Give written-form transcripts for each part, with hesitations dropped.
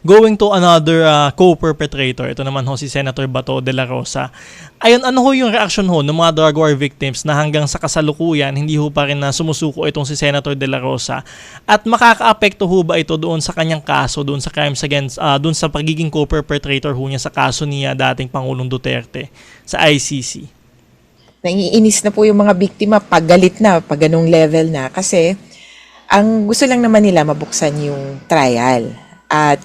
going to another co-perpetrator, ito naman ho si Senator Bato de la Rosa. Ayun, ano ho yung reaction ho ng mga drug war victims na hanggang sa kasalukuyan, hindi ho pa rin na sumusuko itong si Senator de la Rosa? At makakaapekto ho ba ito doon sa kanyang kaso, doon sa crimes against, doon sa pagiging co-perpetrator ho niya sa kaso ni dating Pangulong Duterte sa ICC? Naiinis na po yung mga biktima pag galit na, pag ganung level na. Kasi ang gusto lang naman nila mabuksan yung trial. At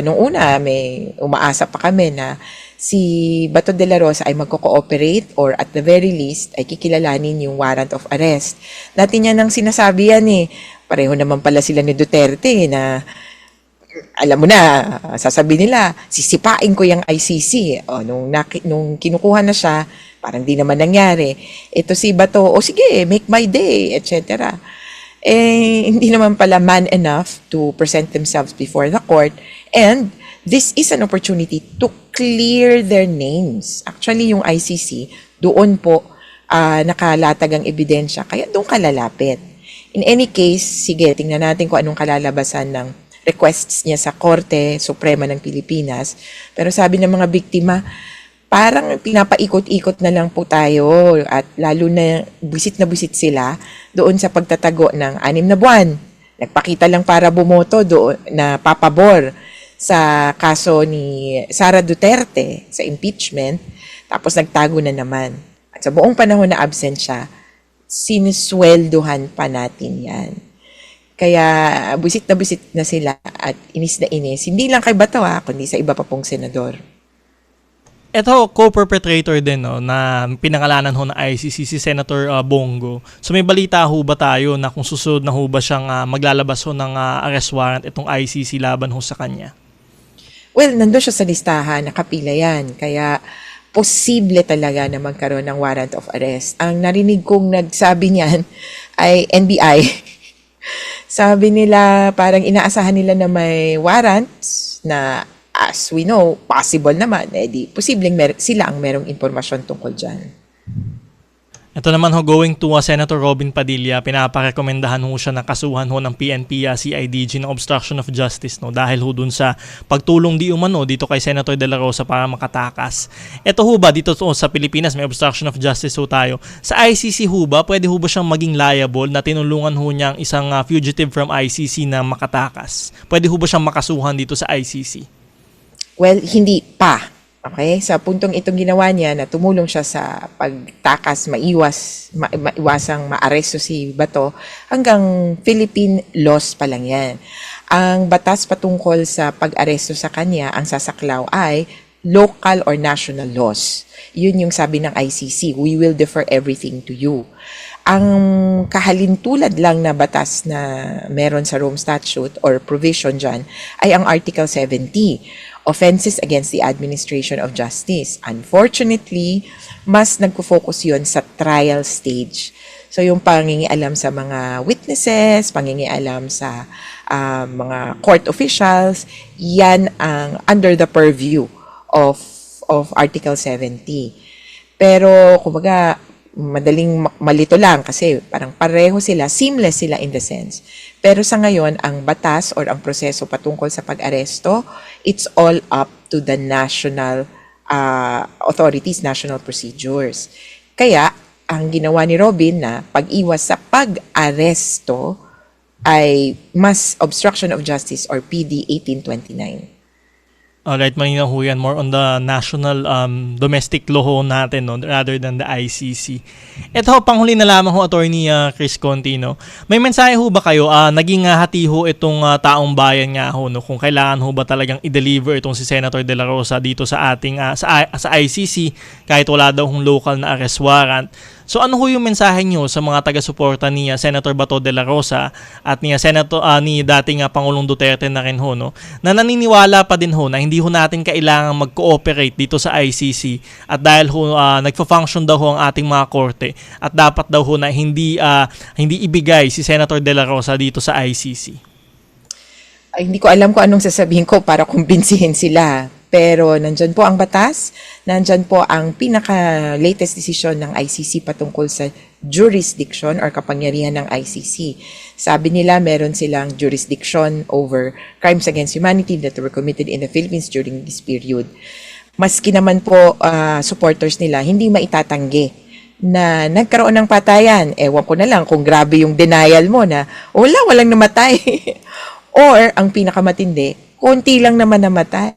nung una, may umaasa pa kami na si Bato de la Rosa ay magko-cooperate or at the very least ay kikilalanin yung warrant of arrest. Dati niya nang sinasabi yan eh. Pareho naman pala sila ni Duterte na alam mo na, sasabihin nila, sisipain ko yung ICC. O, nung kinukuha na siya, parang di naman nangyari. Ito si Bato, o sige, make my day, etc. Hindi naman pala man enough to present themselves before the court, and this is an opportunity to clear their names. Actually, yung ICC, doon po nakalatag ang ebidensya, kaya doon ka lalapit. In any case, sige, tingnan natin kung anong kalalabasan ng requests niya sa Korte Suprema ng Pilipinas. Pero sabi ng mga biktima, parang pinapaikot-ikot na lang po tayo at lalo na buwisit sila doon sa pagtatago ng 6 na buwan. Nagpakita lang para bumoto doon na papabor sa kaso ni Sara Duterte sa impeachment, tapos nagtago na naman. At sa buong panahon na absent siya, sinisweldohan pa natin yan. Kaya buwisit na sila at inis na inis. Hindi lang kay Bato kundi sa iba pa pong senador. Ito, co-perpetrator din no, na pinangalanan ho ng ICC si Senator Bongo. So may balita ho ba tayo na kung susunod na ho ba siyang maglalabas ho ng arrest warrant itong ICC laban ho sa kanya? Well, nandun siya sa listahan, nakapila yan. Kaya posible talaga na magkaroon ng warrant of arrest. Ang narinig kong nagsabi niyan ay NBI. Sabi nila parang inaasahan nila na may warrants na as we know, possible naman, di posibleng sila ang merong impormasyon tungkol dyan. Ito naman ho, going to Senator Robin Padilla, pinaparekomendahan ho siya na kasuhan ho ng PNP CIDG ng obstruction of justice no, dahil ho dun sa pagtulong di umano dito kay Senator de la Rosa para makatakas. Ito ho ba, dito sa Pilipinas may obstruction of justice ho tayo. Sa ICC ho ba, pwede ho ba siyang maging liable na tinulungan ho niyang isang fugitive from ICC na makatakas? Pwede ho ba siyang makasuhan dito sa ICC? Well, hindi pa. Okay? Sa puntong itong ginawa niya na tumulong siya sa pagtakas, maiwasang maaresto si Bato, hanggang Philippine laws pa lang yan. Ang batas patungkol sa pag-aresto sa kanya, ang sasaklaw ay local or national laws. Yun yung sabi ng ICC, we will defer everything to you. Ang kahalintulad lang na batas na meron sa Rome Statute or provision dyan ay ang Article 70, Offenses Against the Administration of Justice. Unfortunately, mas nagpo-focus yun sa trial stage. So yung pangingialam sa mga witnesses, pangingialam sa mga court officials, yan ang under the purview of Article 70. Pero kumbaga, madaling malito lang kasi parang pareho sila, seamless sila in the sense. Pero sa ngayon, ang batas or ang proseso patungkol sa pag-aresto, it's all up to the national authorities, national procedures. Kaya, ang ginawa ni Robin na pag-iwas sa pag-aresto ay mas obstruction of justice or PD 1829. Alright, malinaw ho yan. More on the national domestic law ho natin no, rather than the ICC. Ito ho, panghuli na lamang ho, Attorney Chris Conti. No? May mensahe ho ba kayo? Naging hati ho itong taong bayan nga ho, no? Kung kailangan ho ba talagang i-deliver itong si Senator de la Rosa dito sa ating sa ICC kahit wala daw hong local na arrest warrant. So ano ho yung mensahe nyo sa mga taga-suporta ni Senator Bato de la Rosa at ni dating Pangulong Duterte na rin ho, no? Na naniniwala pa din ho na hindi ho natin kailangan mag-cooperate dito sa ICC at dahil ho nagfa-function daw ho ang ating mga korte at dapat daw ho na hindi ibigay si Senator de la Rosa dito sa ICC. Ay, hindi ko alam kung anong sasabihin ko para kumbinsihin sila. Pero nandyan po ang batas, nandyan po ang pinaka-latest decision ng ICC patungkol sa jurisdiction or kapangyarihan ng ICC. Sabi nila meron silang jurisdiction over crimes against humanity that were committed in the Philippines during this period. Maski naman po supporters nila, hindi maitatanggi na nagkaroon ng patayan. Ewan ko na lang kung grabe yung denial mo na walang namatay. Or, ang pinakamatindi, konti lang naman namatay.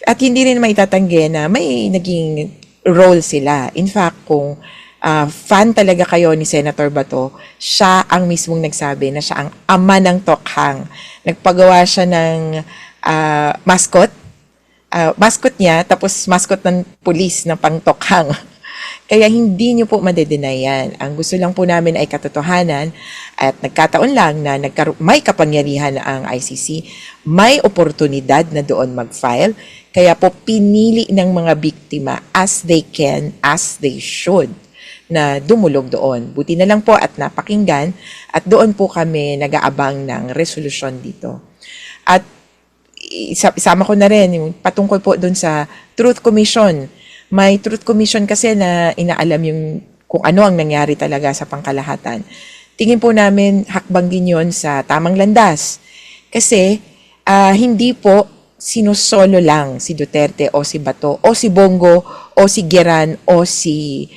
At hindi rin maitatanggi na may naging role sila. In fact, kung fan talaga kayo ni Senator Bato, siya ang mismong nagsabi na siya ang ama ng Tokhang. Nagpagawa siya ng mascot. Mascot niya, tapos mascot ng pulis ng pang-Tokhang. Kaya hindi nyo po madedenay yan. Ang gusto lang po namin ay katotohanan at nagkataon lang na may kapangyarihan ang ICC, may oportunidad na doon mag-file, kaya po pinili ng mga biktima as they can, as they should, na dumulog doon. Buti na lang po at napakinggan at doon po kami nag-aabang ng resolusyon dito. At isama ko na rin yung patungkol po doon sa Truth Commission. May Truth Commission kasi na inaalam yung kung ano ang nangyari talaga sa pangkalahatan. Tingin po namin hakbanggin yon sa tamang landas. Kasi hindi po sinusolo lang si Duterte o si Bato o si Bongo o si Geran o si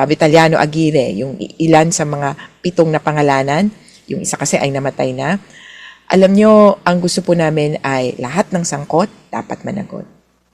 Vitaliano Aguirre, yung ilan sa mga 7 na pangalanan. Yung isa kasi ay namatay na. Alam nyo, ang gusto po namin ay lahat ng sangkot dapat managot.